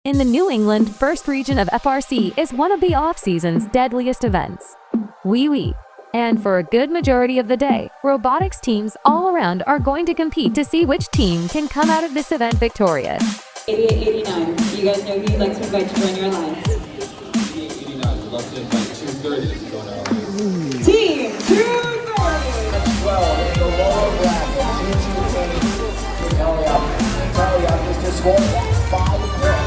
In the New England 1st region of FRC is one of the off-season's deadliest events, WIWI. And for a good majority of the day, robotics teams all around are going to compete to see which team can come out of this event victorious. 88-89, you guys know who you'd like to invite to join your alliance? 88-89, we'd love to invite 230 to join our alliance. Team 230! 12 in the lower bracket, 228, Gaelhawks is to score 5 world.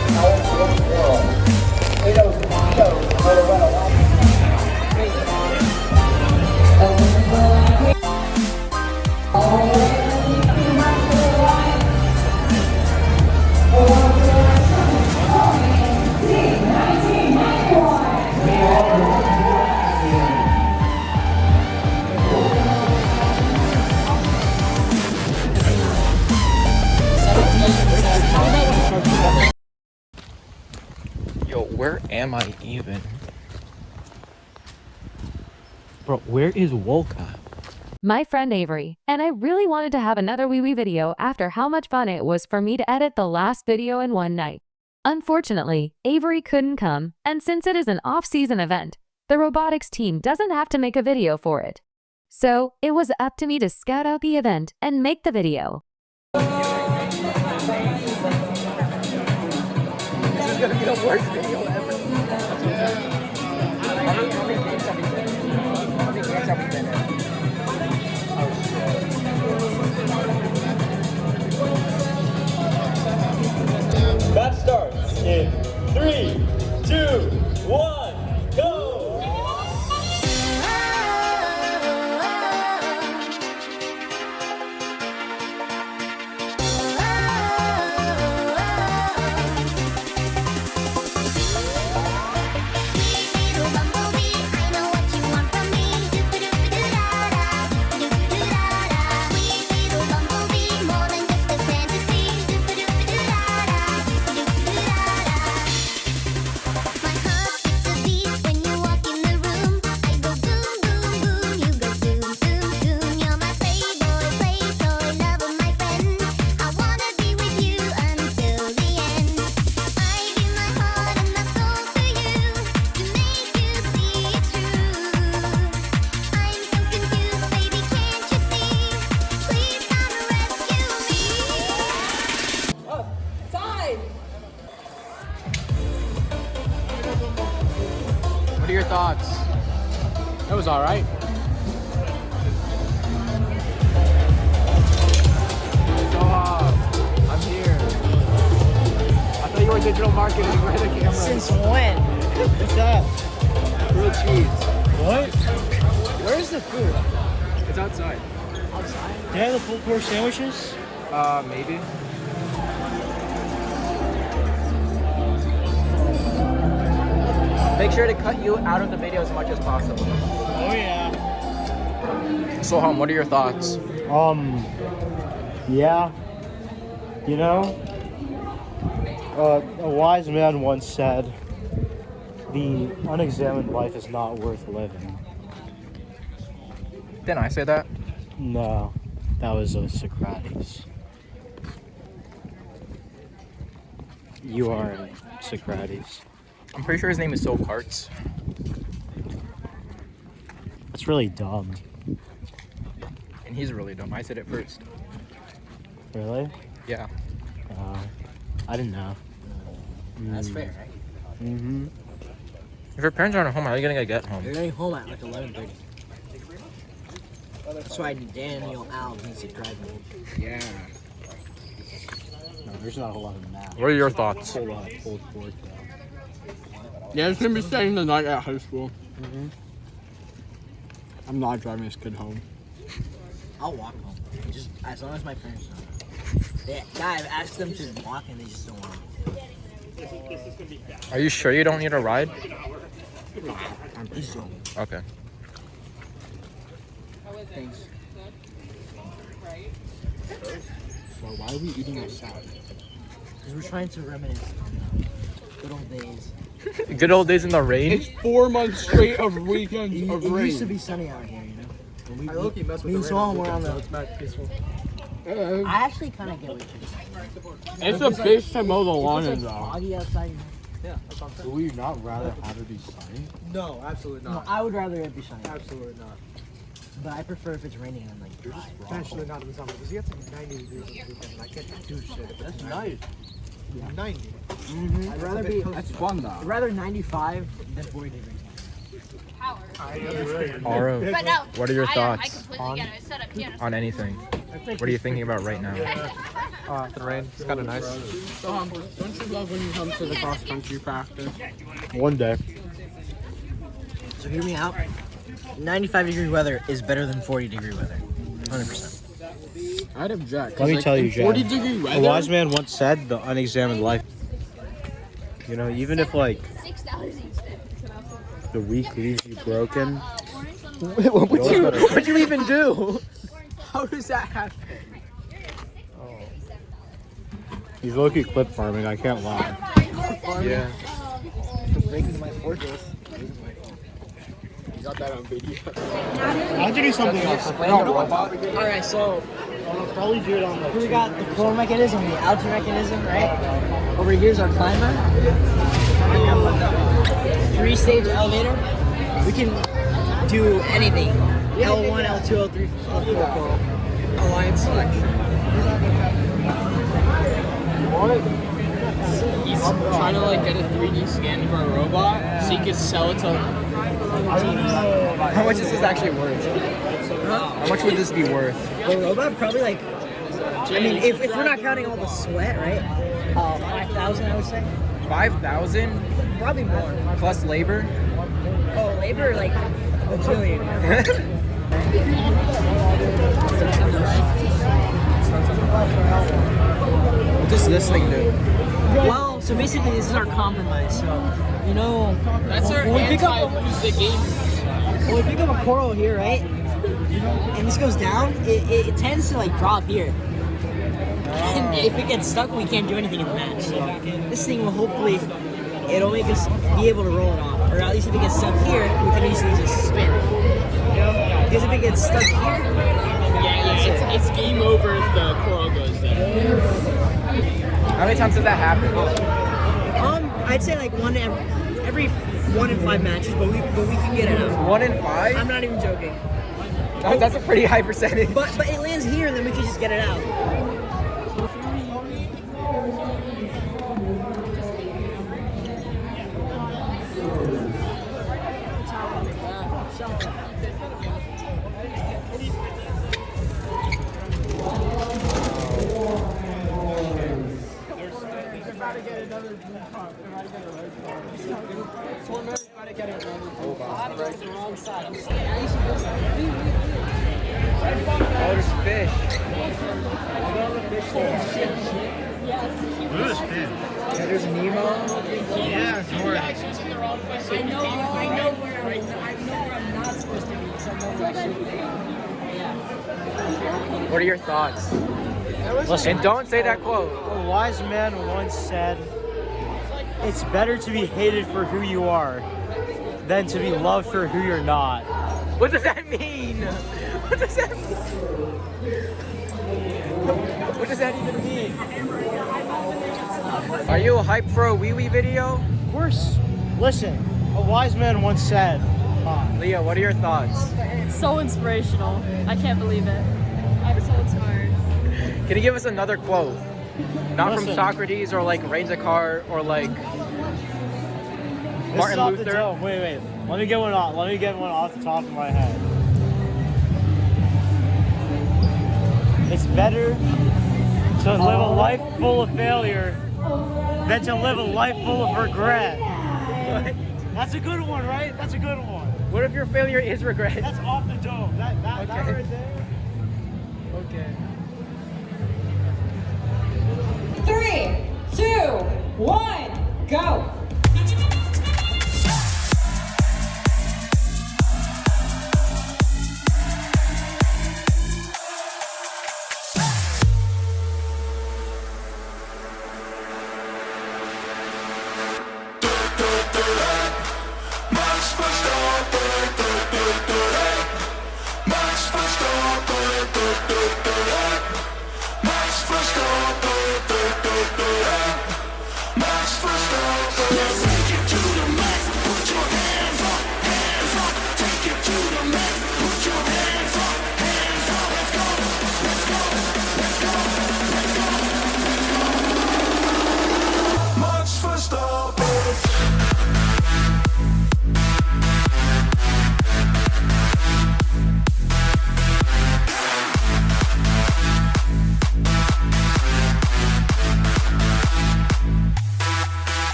Yo, where am I even? Bro, where is Wolka? My friend Avery, and I really wanted to have another WIWI video after how much fun it was for me to edit the last video in one night. Unfortunately, Avery couldn't come, and since it is an off-season event, the robotics team doesn't have to make a video for it. So, it was up to me to scout out the event and make the video. This is gonna be the worst video ever. How many games have we been in? How many games have we been in? Match starts in 3, 2, 1, go! Little Bumblebee, I know what you want from me. Do-do-do-do-da-da, sweet little Bumblebee, more than just a fantasy. Do-do-do-do-da-da, do-do-do-do-da-da. My heart skips a beat when you walk in the room. I go boom, boom, boom, you go zoom, zoom, zoom. You're my playboy, playtoy, love of my friend. I wanna be with you until the end. I give my heart and my soul to you to make you see it's true. I'm so confused, baby, can't you see? Please come and rescue me. What are your thoughts? That was alright. So, I'm here. I thought you were digital marketing. Where are the cameras? Since when? What's that? Grilled cheese. What? Where's the food? It's outside. Outside? They have the pulled pork sandwiches? Maybe. Make sure to cut you out of the video as much as possible. Oh yeah. So, what are your thoughts? Yeah. You know, a wise man once said, the unexamined life is not worth living. Didn't I say that? No, that was Socrates. You are Socrates. I'm pretty sure his name is Socarts. That's really dumb. And he's really dumb. I said it first. Really? Yeah. I didn't know. That's fair, right? Mm-hmm. If your parents aren't home, how are you gonna get home? They're getting home at like 11:30. That's why Daniel Al needs to drive me. Yeah. No, there's not a lot of math. What are your thoughts? A whole lot of pulled pork though. Yeah, it's gonna be staying the night at high school. Mm-hmm. I'm not driving this kid home. I'll walk home. Just as long as my parents know. I've asked them to walk and they just don't want to. Are you sure you don't need a ride? I'm just joking. Okay. Thanks. So why are we eating outside? Because we're trying to reminisce on the good old days. Good old days in the rain? It's 4 months straight of weekends of It rain. used to be sunny out here, you know? When I low-key mess with me the and rain Saul were on the... so it's not peaceful. I actually kind of get what you're saying. It's a bitch to mow the lawn If in it's like though. foggy outside. Would you not rather have it be sunny? No, absolutely No, not. I would rather it be sunny. Absolutely not. But I prefer if it's raining and like dry. Especially not in the summer. Because you get to 90 degrees on the weekend and I can't do shit. That's nice. 90. I'd rather be. That's fun though. I'd rather 95 than 40 degrees. Aura, But no, what are your I thoughts completely get it. I set up piano. on anything? What are you thinking about right now? The rain. It's kind of nice. Don't you love when you come to the cross country practice? One day. So hear me out. 95 degree weather is better than 40 degree weather. 100%. I'd object. Let me tell you, 40 Jack. degree A weather. wise man once said, "The unexamined life." You know, even if like $6 each day. the week leaves you broken, What'd you even do? How does that happen? he's low-key clip farming. I can't lie. Yeah. Breaking my fortress. You got that on video. I have to do something else. Alright, so I'll probably do it on here we got the core mechanism, the outer mechanism, right? Over here's our climber. 3-stage elevator. We can do anything. L1, L2, L3, L4 coral. Alliance selection. He's trying to like get a 3D scan for a robot so he can sell it to. How much is this actually worth? How much would this be worth? The robot probably like, I mean, if we're not counting all the sweat, right? 5,000, I would say. 5,000 Probably more. plus labor? Oh, labor like a billion. What does this thing do? Well, so basically this is our compromise. So, you know, That's our when we pick up anti-lose the game. when we pick up a coral here, right? And this goes down, it tends to like drop here. And if it gets stuck, we can't do anything in the match. So this thing will hopefully, it'll make us be able to roll it off. Or at least if it gets stuck here, we can easily just spin. You know? Because if it gets stuck here, Yeah, it's game over if the coral goes there. How many times does that happen? I'd say like every 1 in 5 matches, but we can get it out. 1 in 5? I'm not even joking. That's a pretty high percentage. But it lands here, and then we can just get it out. Oh, there's fish. Yeah, There's Nemo. yeah, sure. I know where I'm not supposed to be. So I know where I should be. What are your thoughts? Listen, And don't say that quote. a wise man once said, "It's better to be hated for who you are than to be loved for who you're not." What does that mean? What does that mean? What does that even mean? Are you hyped for a WIWI video? Of course. Listen, a wise man once said, Leah, what are your thoughts? It's so inspirational. I can't believe it. I'm so inspired. Can you give us another quote? Not from Listen. Socrates or like Rain Carte or like This Martin is off the Luther. dome. Wait. Let me get one off. Let me get one off the top of my head. It's better to live a life full of failure than to live a life full of regret. That's a good one, right? That's a good one. What if your failure is regret? That's off the dome. That Okay. right there. Okay. 3, 2, 1, go!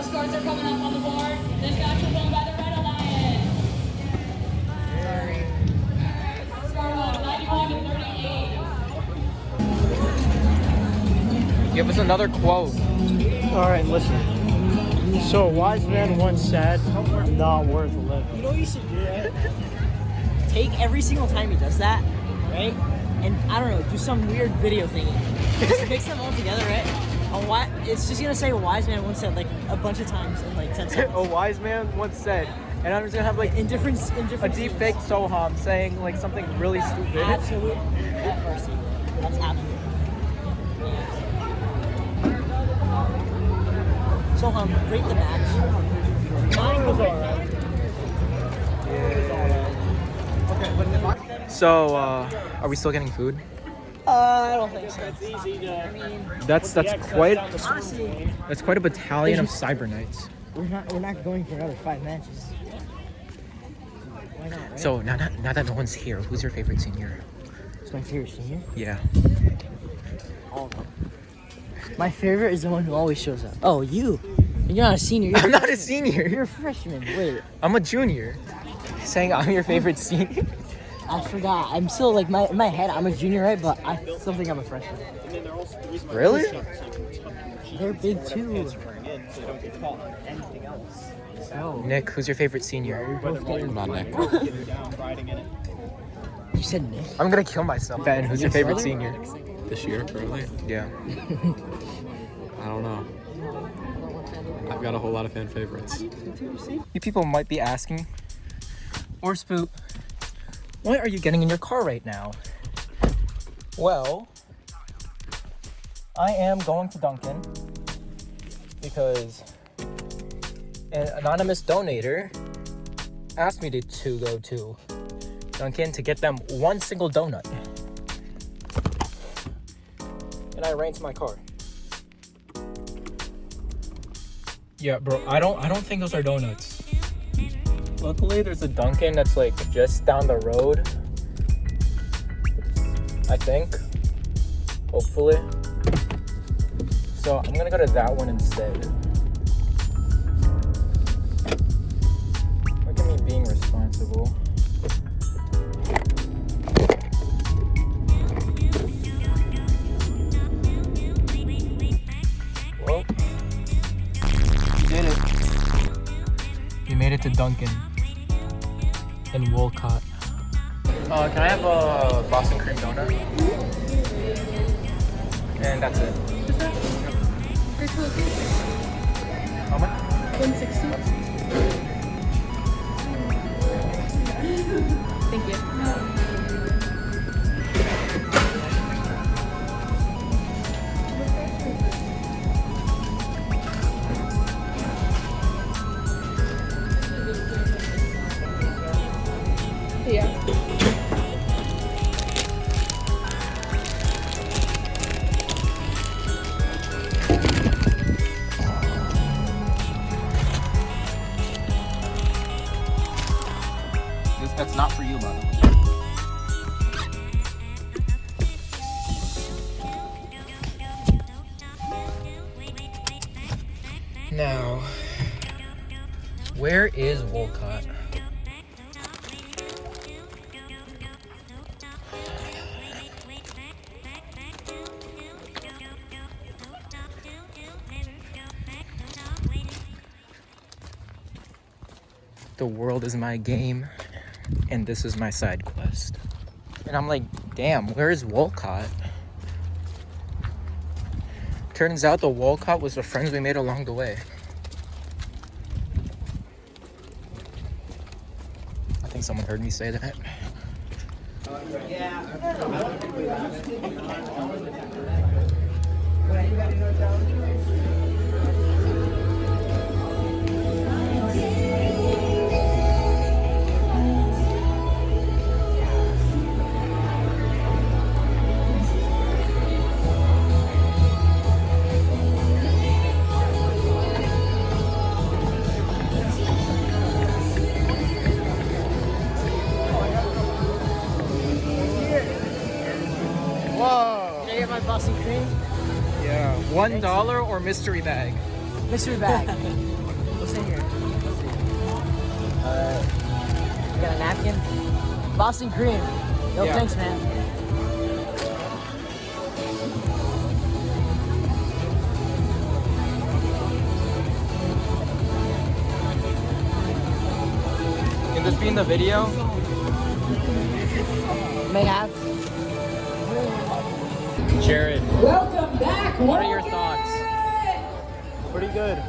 Scores are coming up on the board. This match was won by the Red Alliance. Score was 91-38. Give us another quote. All right, listen. So a wise man once said, "Not worth living." You know what you should do, right? Take every single time he does that, right? And I don't know, do some weird video thingy. Just mix them all together, right? It's just gonna say a wise man once said like a bunch of times in like 10 seconds. A wise man once said, and I'm just gonna have like in different a deep fake Soham saying like something really stupid. Absolutely. FRC. That's absolutely. Soham, rate the match. 9 was alright. So, are we still getting food? I don't think so. It's easy to. I mean, That's quite honestly, that's quite a battalion of Cyber Knights. we're not going for another 5 matches. Why not? Right? So now that no one's here, who's your favorite senior? It's my favorite senior. Yeah. All of them. My favorite is the one who always shows up. Oh, you. You're not a senior. You're I'm not a senior. You're a freshman. Wait. I'm a junior. Saying I'm your favorite senior. I forgot. I'm still like in my head. I'm a junior, right? But I still think I'm a freshman. Really? They're big too. Oh. Nick, who's your favorite senior? Not Nick. You said Nick? I'm gonna kill myself. Ben, who's your favorite senior? This year, currently? Yeah. I don't know. I've got a whole lot of fan favorites. You people might be asking, Warspoot, what are you getting in your car right now? Well, I am going to Dunkin because an anonymous donator asked me to go to Dunkin to get them one single donut. And I ran to my car. Yeah, bro, I don't think those are donuts. Luckily, there's a Dunkin that's like just down the road. I think. Hopefully. So I'm gonna go to that one instead. Look at me being responsible. Well, you did it. You made it to Dunkin in Wolcott. Can I have a Boston cream donut? And that's it. How much? 160. Thank you. Yeah. That's not for you, by the way. Now, where is Wolcott? The world is my game, and this is my side quest. And I'm like, damn, where is Wolcott? Turns out the Wolcott was the friends we made along the way. I think someone heard me say that. Whoa! Can I get my Boston $1 or mystery bag? Mystery bag. What's in here? We got a napkin. Boston cream. Yo, Yeah. thanks, man. Can this be in the video? May have. Jared, Welcome back. what are your thoughts? Pretty good.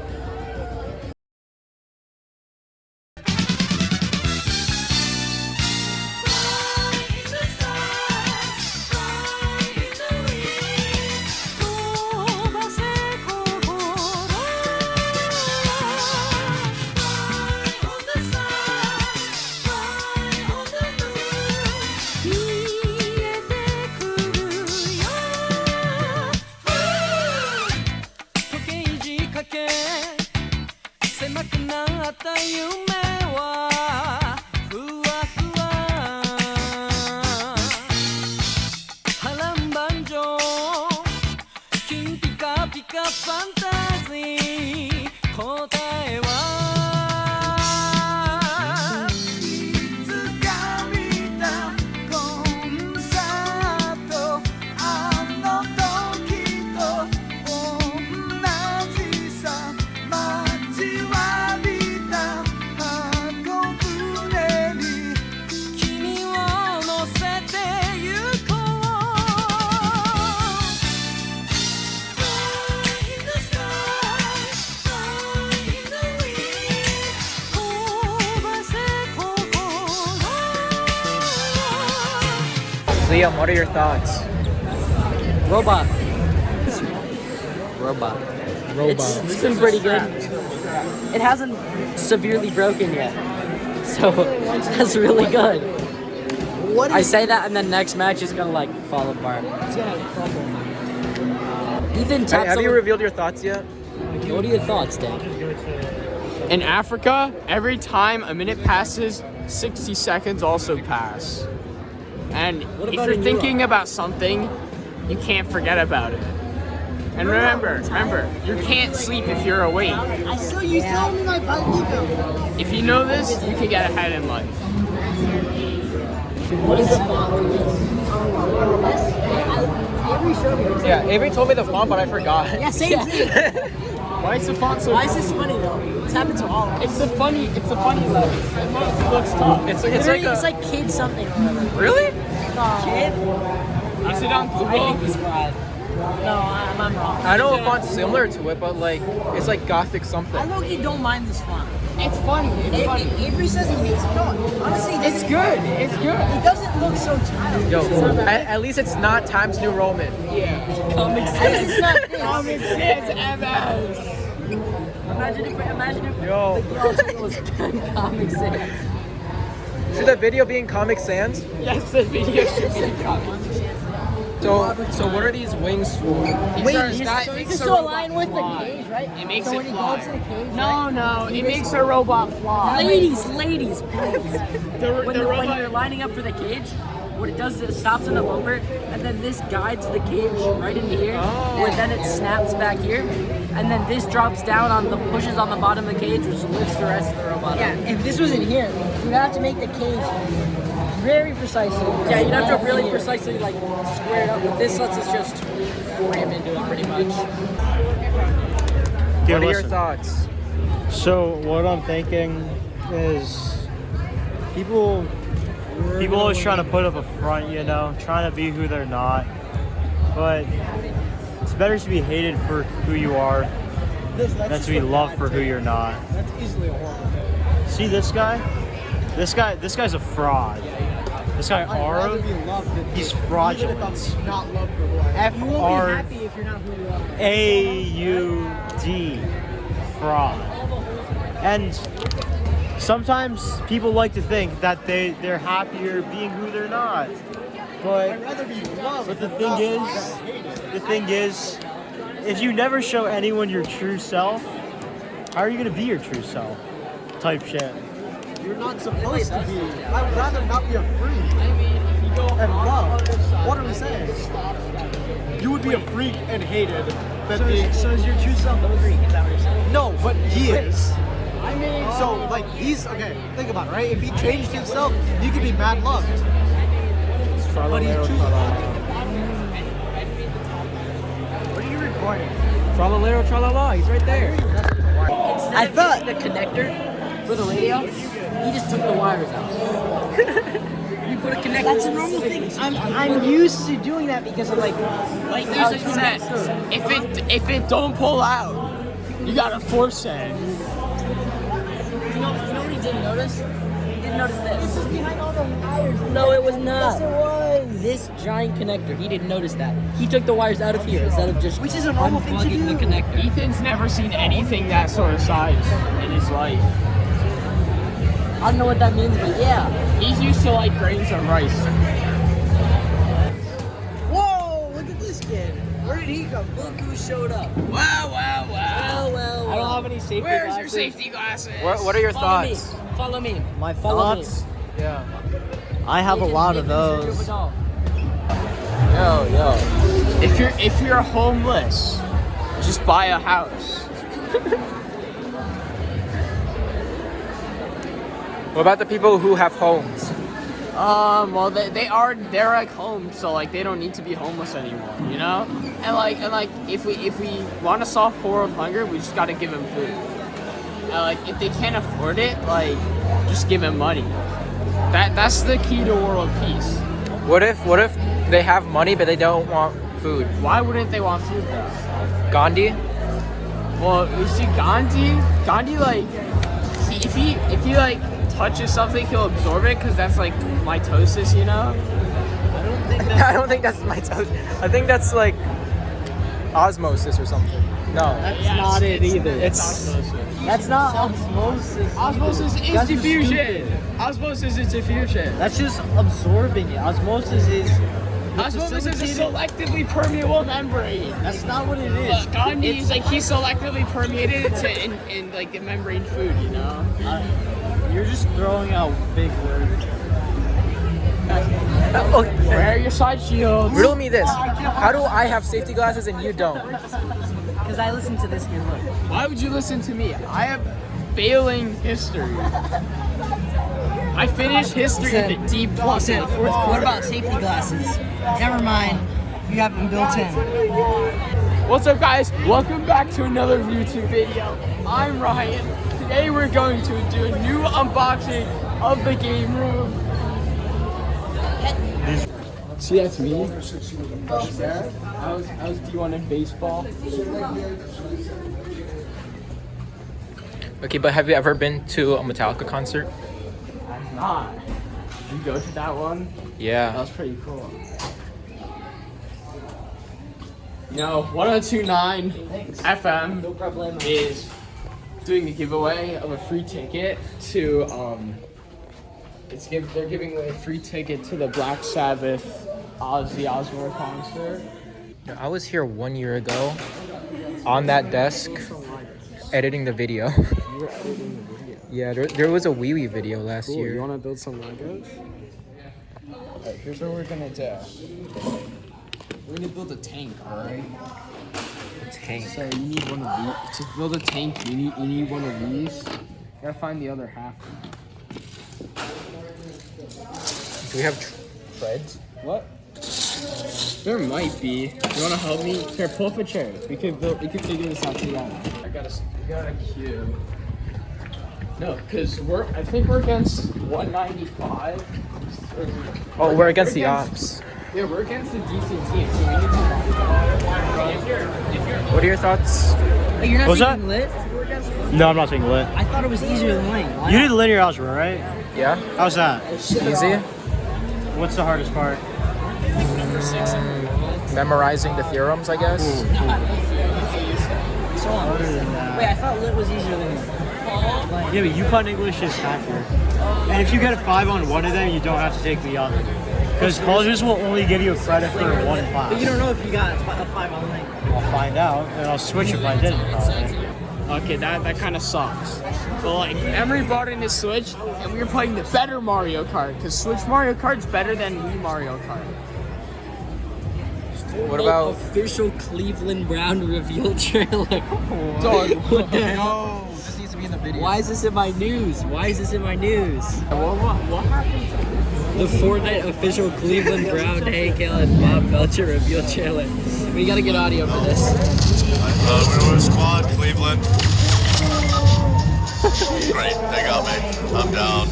Liam, what are your thoughts? Robot. It's been pretty good. It hasn't severely broken yet. So that's really good. I say that and then next match is gonna like fall apart. It's gonna crumble. Ethan taps. Have you revealed your thoughts yet? What are your thoughts, Dan? In Africa, every time a minute passes, 60 seconds also pass. And if you're thinking about something, you can't forget about it. And remember, you can't sleep if you're awake. You still owe me my palito. If you know this, you can get ahead in life. What is the font? Avery showed me. Yeah, Avery told me the font, but I forgot. Yeah, same thing. Why is the font so? Why is this funny though? It's happened to all of us. It's a funny letter. It looks tough. It's like kid something or whatever. Really? Kid? Is it on Google? I think he's fried. No, I'm wrong. I know a font similar to it, but like it's like Gothic something. I low-key don't mind this font. It's funny. Avery says he hates it. No, honestly, It's good. It's good. it doesn't look so childish. Yo, at least it's not Times New Roman. Yeah. Comic Sans. It's not this. Comic Sans MS. Imagine if Yo. the girl was Comic Sans. Should the video be in Comic Sans? Yes, the video should be Comic Sans. So what are these wings for? Wait, this to align with the cage, right? It makes so it when he fly. goes to the cage, No, it makes a robot fly. Ladies, please. When robot- you're lining up for the cage, what it does is it stops in the bumper, and then this guides the cage right into here, where then it snaps back here, and then this drops down on the pushes on the bottom of the cage, which lifts the rest of the robot. Yeah, if this was in here, you'd have to make the cage very precisely. Yeah, you'd have to really precisely like square it up. But this lets us just ram into it pretty much. What are your thoughts? So what I'm thinking is people always trying to put up a front, you know, trying to be who they're not. But it's better to be hated for who you are than to be loved for who you're not. That's easily a horrible thing. See this guy? This guy's a fraud. This guy Aura, he's fraudulent. Not love for who I am. You won't be happy if you're not who you are. FRAUD, fraud. And sometimes people like to think that they're happier being who they're not. But I'd rather be loved. the thing is, if you never show anyone your true self, how are you gonna be your true self? Type shit. You're not supposed to be. I'd rather not be a freak and loved. What are we saying? You would be a freak and hated, So is your true self a Greek? Is that what you're saying? No, but he is. I mean, so like he's okay. Think about it, right? If he changed himself, he could be bad luck. But he's true. What are you recording? Tralalero, tralala, he's right there. I thought the connector for the radio, he just took the wires out. You put a connector. That's a normal thing. I'm used to doing that because of like There's a connector. If it don't pull out, you gotta force it. You know what he didn't notice? He didn't notice this. This is behind all the wires. No, it was not. Yes, it was. This giant connector. He didn't notice that. He took the wires out of here instead of just Which is a normal thing to do. the connector. Ethan's never seen anything that sort of size in his life. I don't know what that means, but yeah. He's used to like grains of rice. Whoa! Look at this kid. Where did he come? Look who showed up. Wow. Well. I don't have any safety glasses. Where's your safety glasses? What are your thoughts? Follow me. My Follow thoughts? me. Yeah. I have a lot of those. Yo. If you're homeless, just buy a house. What about the people who have homes? Well, they're like home, so like they don't need to be homeless anymore, you know. And like if we want to solve horror of hunger, we just gotta give them food. And like if they can't afford it, like just give them money. That's the key to world peace. What if they have money but they don't want food? Why wouldn't they want food though? Gandhi? Well, you see, Gandhi like if he like touches something, he'll absorb it because that's like mitosis, you know. I don't think that's mitosis. I think that's like osmosis or something. No, That's not it either. it's That's not osmosis. Osmosis is That's diffusion. Osmosis is diffusion. That's just absorbing it. Osmosis is Osmosis is a selectively permeable membrane. That's not what it is. Gandhi is like he selectively permeated it to in like the membrane food, you know. You're just throwing out big words. Wear your side shields. riddle me this. How do I have safety glasses and you don't? Because I listened to this kid. Look. Why would you listen to me? I have failing history. I finished history with a D+. What about safety glasses? Never mind. You have them built in. What's up, guys? Welcome back to another YouTube video. I'm Ryan. Today we're going to do a new unboxing of the game room. See, that's me. I was D1 in baseball. Okay, but have you ever been to a Metallica concert? I'm not. Did you go to that one? That Yeah. was pretty cool. You know, 102.9 FM is doing a giveaway of a free ticket to they're giving away a free ticket to the Black Sabbath Ozzy Osbourne concert. I was here 1 year ago on that desk editing the video. You were editing the video. Yeah, there was a WIWI video last Cool. year. You want to build some Legos? Alright, here's what we're gonna do. We're gonna build a tank, alright? A tank. So you need one of these. To build a tank, you need one of these. You gotta find the other half. Do we have treads? What? There might be. You wanna help me? Here, pull up a chair. We could figure this out together. We got a cube. No, because I think we're against 195. Oh, we're against the ops. Yeah, we're against a decent team, so we need to. What are your thoughts? Wait, you're not What's taking that? lit? No, I'm not taking lit. I thought it was easier than lit. Why You not? did linear algebra, right? Yeah? How's that? Easy? What's the hardest part? Memorizing the theorems, I guess. So Harder than that. wait, I thought lit was easier than lit. Yeah, but UConn English is half-year. And if you get a 5 on one of them, you don't have to take the other. Because colleges will only give you a credit for one class. But you don't know if you got a 5 on lit. I'll find out, and I'll switch if I didn't. Okay, that kind of sucks. But like, Emery brought in his Switch, and we were playing the better Mario Kart, because Switch Mario Kart's better than Wii Mario Kart. What about official Cleveland Brown reveal trailer? Dog, What the hell? this needs to be in the video? Why is this in my news? Why is this in my news? What happened? The Fortnite official Cleveland Brown Haykel and Bob Belcher reveal trailer. We gotta get audio for this. WIWI Squad, Cleveland. Great, they got me. I'm down.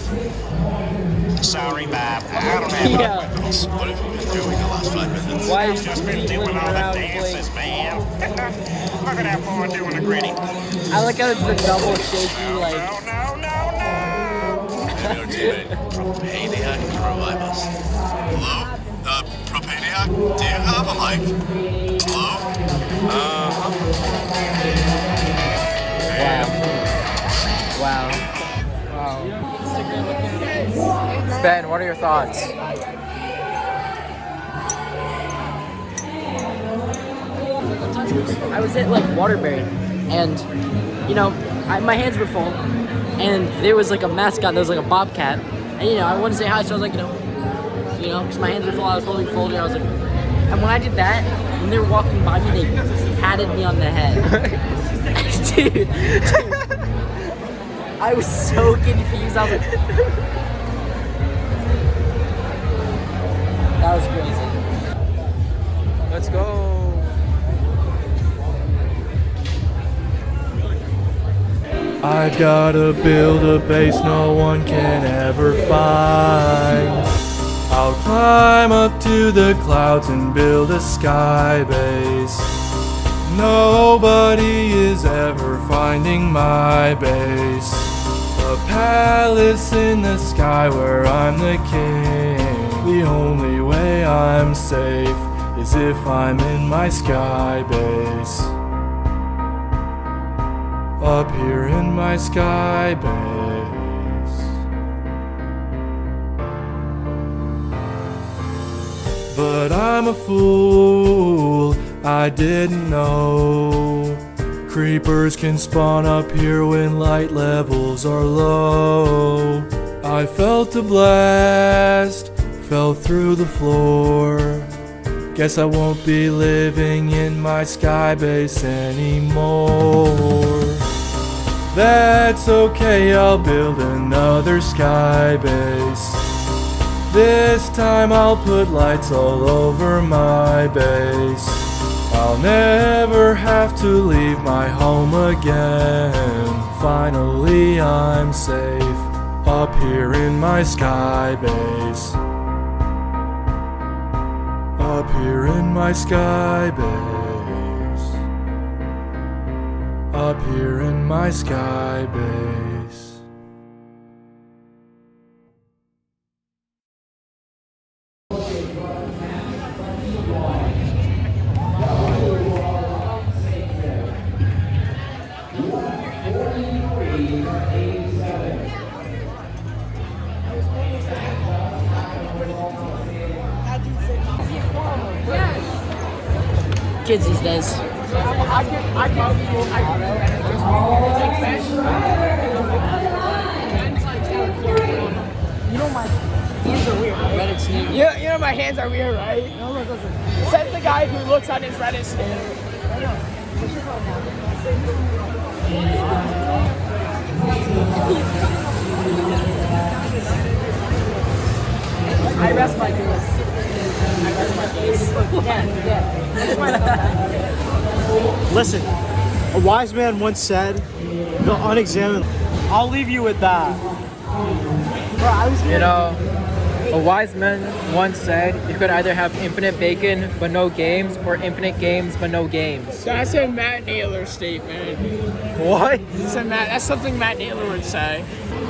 Sorry, Bob. I don't have Yeah. What have you been doing the last 5 minutes? Why I've just been doing all the dances, man. Look at that boy doing the gritty. I like how it's the double shaky, like. Propaniac Provimus. Hello? Propaniac? Do you have a mic? Hello? Wow. Ben, what are your thoughts? I was at like Waterbury, and you know, my hands were full, and there was like a mascot that was like a bobcat, and you know, I wanted to say hi, so I was like, you know, because my hands were full, I was holding folder, I was like, and when I did that, when they were walking by me, they patted me on the head. dude, I was so confused. I was like, that was crazy. Let's go. I've gotta build a base no one can ever find. I'll climb up to the clouds and build a sky base. Nobody is ever finding my base. A palace in the sky where I'm the king. The only way I'm safe is if I'm in my sky base. Up here in my sky base. But I'm a fool, I didn't know. Creepers can spawn up here when light levels are low. I felt a blast, fell through the floor. Guess I won't be living in my sky base anymore. That's okay, I'll build another sky base. This time I'll put lights all over my base. I'll never have to leave my home again. Finally I'm safe up here in my sky base. Up here in my sky base. Up here in my sky base. Kids these days. You know my hands are weird. Reddit sneak. You know my hands are weird, right? No, listen. Says the guy who looks on his Reddit sneak. I rest my case. Listen, a wise man once said, the unexamined. I'll leave you with that. You know, a wise man once said you could either have infinite bacon but no games, or infinite games but no games. That's a Matt Naylor statement. What? That's something Matt Naylor would say.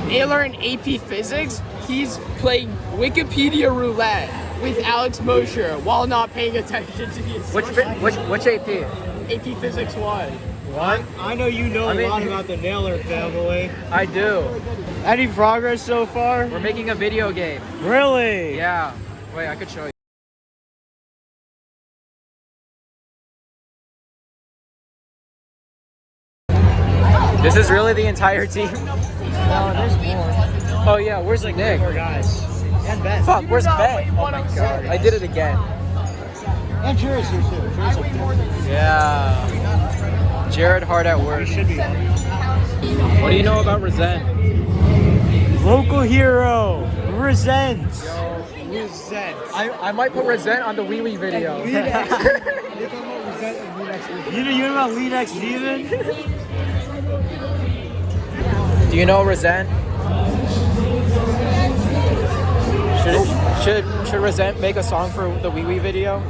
Naylor in AP Physics, he's playing Wikipedia roulette with Alex Mosher while not paying attention to the instructions. Which AP? AP Physics 1. What? I know you know a lot about the Naylor family. I do. Any progress so far? We're making a video game. Really? Yeah. Wait, I could show you. This is really the entire team? No, there's more. Oh yeah, where's Nick? More guys. And Ben. Fuck, where's Ben? Oh my god, I did it again. And Jared's here too. Jared's up there. Yeah. Jared hard at work. He should be. What do you know about Resent? Local hero. Resent. Resent. I might put Resent on the WIWI video. You know about Leadex Steven? Do you know Resent? Should Resent make a song for the WIWI video?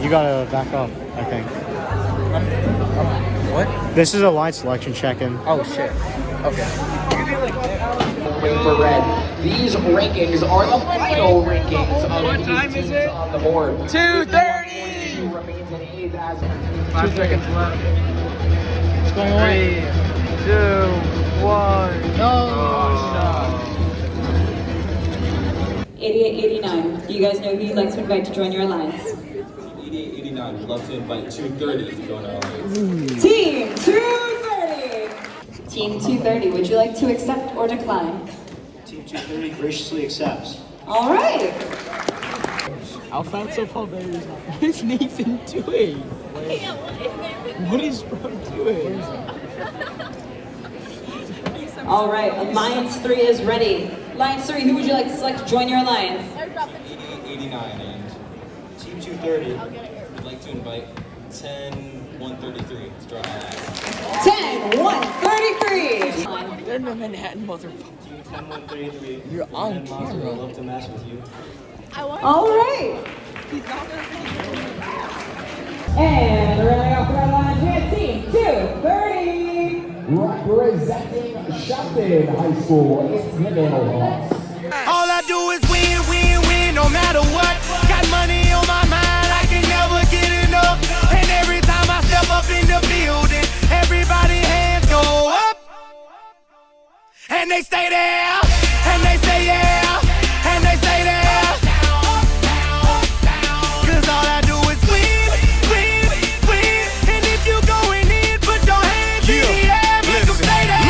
You gotta back up, I think. What? This is a line selection check-in. Oh shit. Okay. For red. These rankings are the final rankings of these teams on the board. 2:30. Remains in 8th as 2 seconds left. What's going on? 3, 2, 1. No. 88-89. Do you guys know who you'd like to invite to join your alliance? 88-89. We'd love to invite 230 to join our alliance. Team 230! Team 230, would you like to accept or decline? Team 230 graciously accepts. All right. Alfonso Palmeiras. What is Nathan doing? What is bro doing? All right, Alliance 3 is ready. Alliance 3, who would you like to select to join your alliance? 88-89 and Team 230. I'd like to invite 10-133 to join our alliance. 10-133. They're the Manhattan motherfucker. 10-133. You're on camera. I'd love to match with you. All right. And running off the line, we have Team 230. representing Sheffield High School, it's the Gaelhawks. All I do is win, win, win, no matter what. Got money on my mind, I can never get enough. And every time I step up in the building, everybody hands go up. And they stay there, and they say yeah, and they stay there. Cause all I do is win, win, win. And if you going in, put your hands in the air, make them stay there.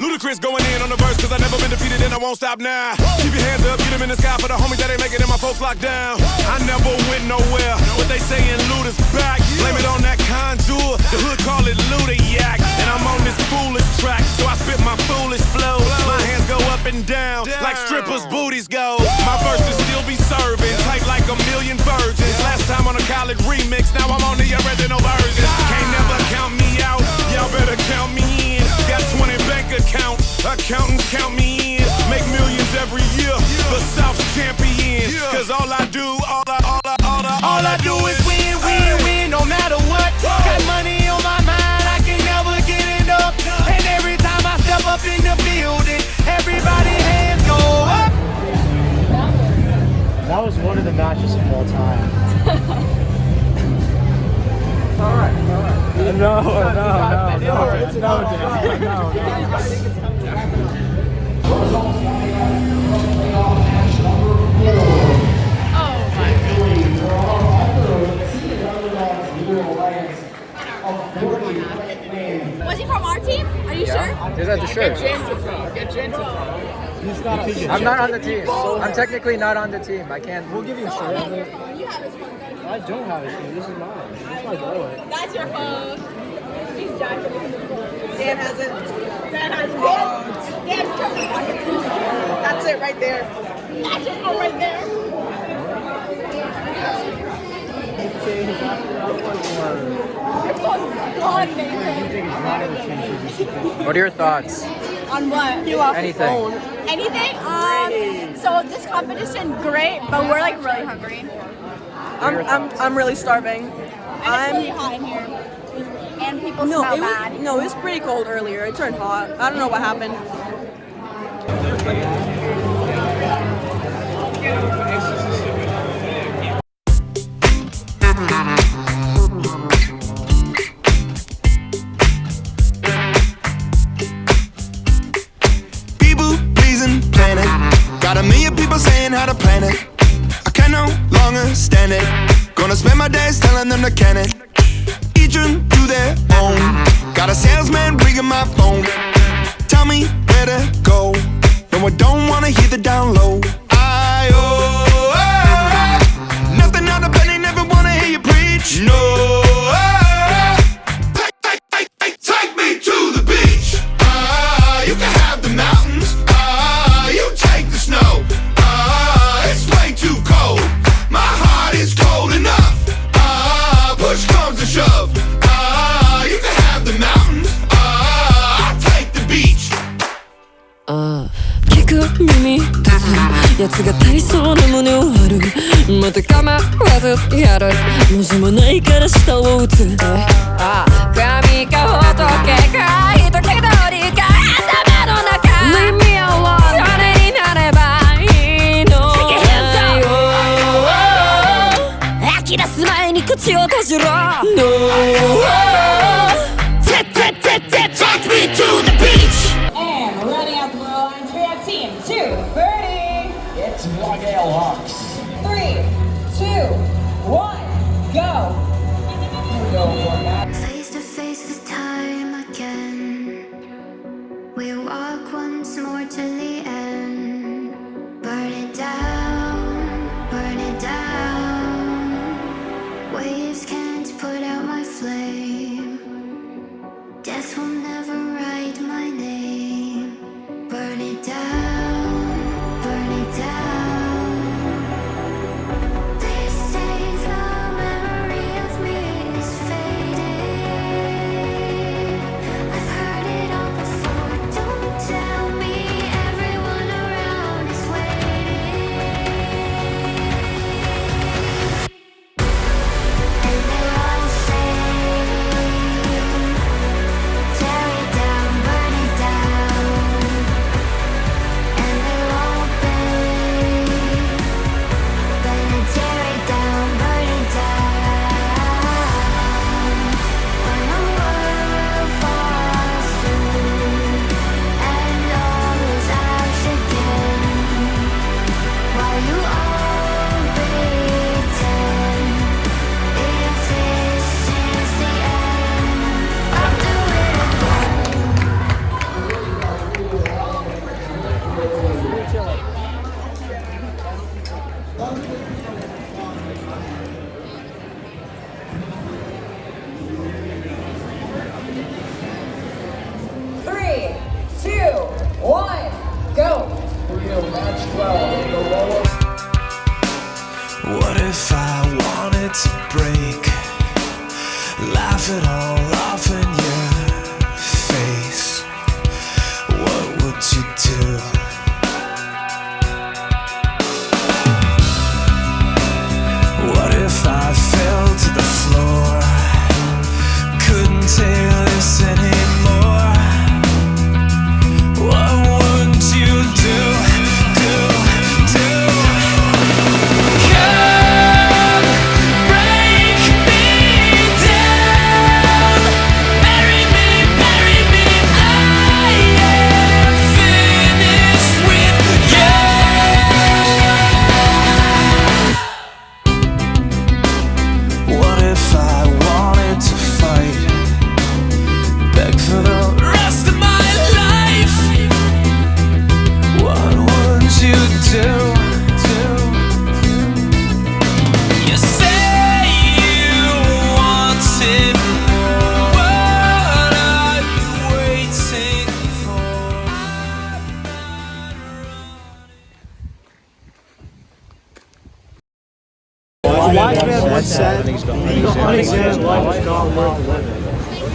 Ludacris going in on the verse, cause I never been defeated and I won't stop now. Keep your hands up, get them in the sky for the homies that ain't making it, my folks locked down. I never went nowhere, what they saying Luda's back. Blame it on that contour, the hood call it Luda yak. And I'm on this foolish track, so I spit my foolish flow. My hands go up and down, like strippers' booties go. My verses still be serving, tight like a million virgins. Last time on a college remix, now I'm on the original version. Can't never count me out, y'all better count me in. Got 20 bank accounts, accountants count me in. Make millions every year, the South's champion. Cause all I do, all I do is win, win, win, no matter what. Got money on my mind, I can never get enough. And every time I step up in the building, everybody hands go up. That was one of the matches of all time. Alright. No. Was he from our team? Are you sure? Is that the shirt? Get gentle. I'm not on the team. I'm technically not on the team. I can't. We'll give you a shirt. You have his phone. I don't have it. This is mine. This is my wallet. That's your phone. He's jacking it. Dan has it. Dan has it. Dan's That's it right there. That's your phone right there. say his last Your phone's gone, Nathan. What are your thoughts? On what? He lost Anything. his phone. Anything? So this competition, great, but we're like really hungry. I'm really starving. And it's really hot in here. And people smell bad. No, it was pretty cold earlier. It turned hot. I don't know what happened. People pleasing planet. Got a million people saying how to plan it. I can no longer stand it. Gonna spend my days telling them to can it. Each one do their own. Got a salesman ringing my phone. Tell me where to go. No, I don't wanna hear the down low. Nothing out of bed, they never wanna hear you preach. No. Take me to the beach. You can have the mountains. You take the snow. It's way too cold. My heart is cold enough. Push comes to shove. You can have the mountains. I'll take the beach. 聞く耳立つやつが足りそうな胸を張るまた構わずやる文字もないから下を打つ神か仏か人気取りか頭の中 Leave me alone それになればいいの吐き出す前に口を閉じろ No Take me to the beach. And running out the lines, we have team 2, Verdi. It's ARE Gaelhawks. 3, 2, 1, go. Face to face this time again. We walk once more to the end. Burn it down, burn it down. Waves can't put out my flame. Death will never write my name. Burn it down, burn it down. They say the memory of me is fading. I've heard it all before. Don't tell me everyone around is waiting. And they're all saying, tear it down, burn it down. And they're all saying, gonna tear it down, burn it down. When the world falls through and all is ash again, while you all pretend if this is the end, I'll do it Three, 2, 1, go. Match 12. What if I wanted to break? Laugh it all off in your face. What would you do? What if I fell to the floor? Couldn't take this anymore. What would you do? Come break me down, bury me, I am finished. Wise man once said, the unexamined life is not worth living.